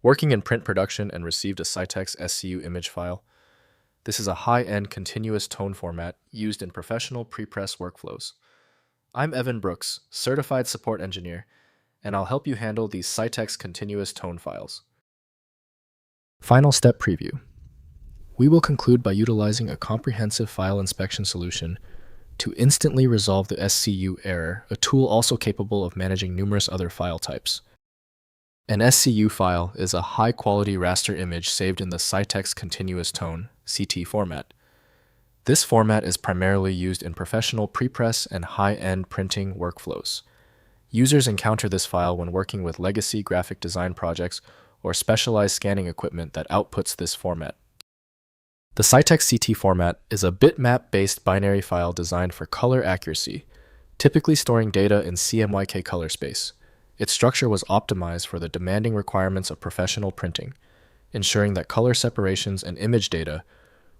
Working in print production and received a Scitex SCU image file. This is a high-end continuous tone format used in professional pre-press workflows. I'm Evan Brooks, Certified Support Engineer, and I'll help you handle these Scitex continuous tone files. Final step preview. We will conclude by utilizing a comprehensive file inspection solution to instantly resolve the SCU error, a tool also capable of managing numerous other file types. An SCU file is a high-quality raster image saved in the Scitex continuous tone CT format. This format is primarily used in professional prepress and high-end printing workflows. Users encounter this file when working with legacy graphic design projects or specialized scanning equipment that outputs this format. The Scitex CT format is a bitmap-based binary file designed for color accuracy, typically storing data in CMYK color space. Its structure was optimized for the demanding requirements of professional printing, ensuring that color separations and image data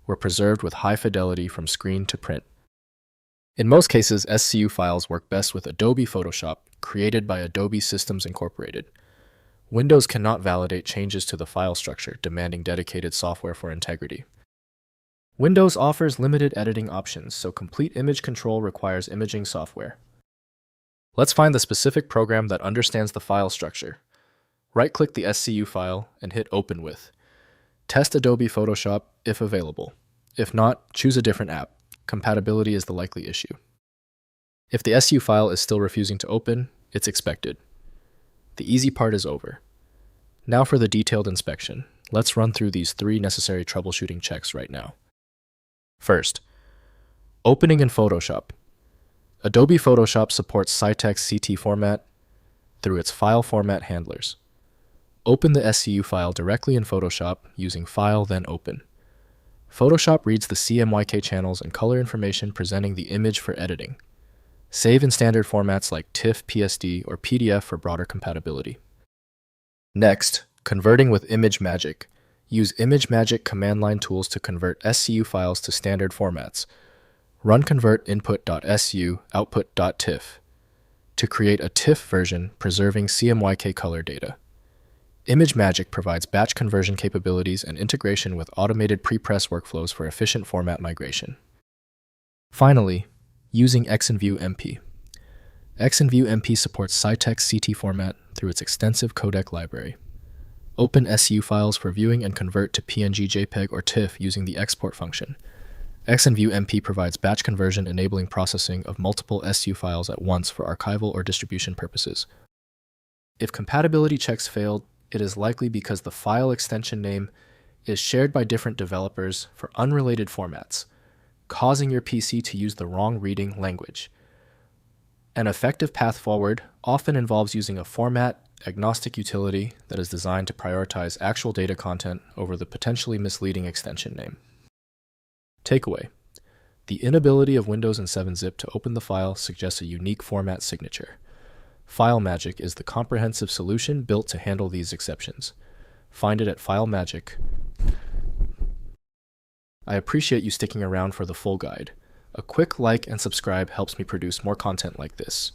were preserved with high fidelity from screen to print. In most cases, SCU files work best with Adobe Photoshop, created by Adobe Systems Incorporated. Windows cannot validate changes to the file structure, demanding dedicated software for integrity. Windows offers limited editing options, so complete image control requires imaging software. Let's find the specific program that understands the file structure. Right-click the SCU file and hit Open With. Test Adobe Photoshop if available. If not, choose a different app. Compatibility is the likely issue. If the SCU file is still refusing to open, it's expected. The easy part is over. Now for the detailed inspection. Let's run through these 3 necessary troubleshooting checks right now. First, opening in Photoshop. Adobe Photoshop supports Scitex CT format through its file format handlers. Open the SCU file directly in Photoshop using File, then Open. Photoshop reads the CMYK channels and color information presenting the image for editing. Save in standard formats like TIFF, PSD, or PDF for broader compatibility. Next, converting with ImageMagick. Use ImageMagick command line tools to convert SCU files to standard formats. Run convert input.scu output.tiff to create a TIFF version preserving CMYK color data. ImageMagick provides batch conversion capabilities and integration with automated prepress workflows for efficient format migration. Finally, using XnView MP. XnView MP supports Scitex CT format through its extensive codec library. Open SCU files for viewing and convert to PNG, JPEG, or TIFF using the export function. XnView MP provides batch conversion, enabling processing of multiple SCU files at once for archival or distribution purposes. If compatibility checks failed, it is likely because the file extension name is shared by different developers for unrelated formats, causing your PC to use the wrong reading language. An effective path forward often involves using a format-agnostic utility that is designed to prioritize actual data content over the potentially misleading extension name. Takeaway: the inability of Windows and 7-zip to open the file suggests a unique format signature. FileMagick is the comprehensive solution built to handle these exceptions. Find it at FileMagick. I appreciate you sticking around for the full guide. A quick like and subscribe helps me produce more content like this.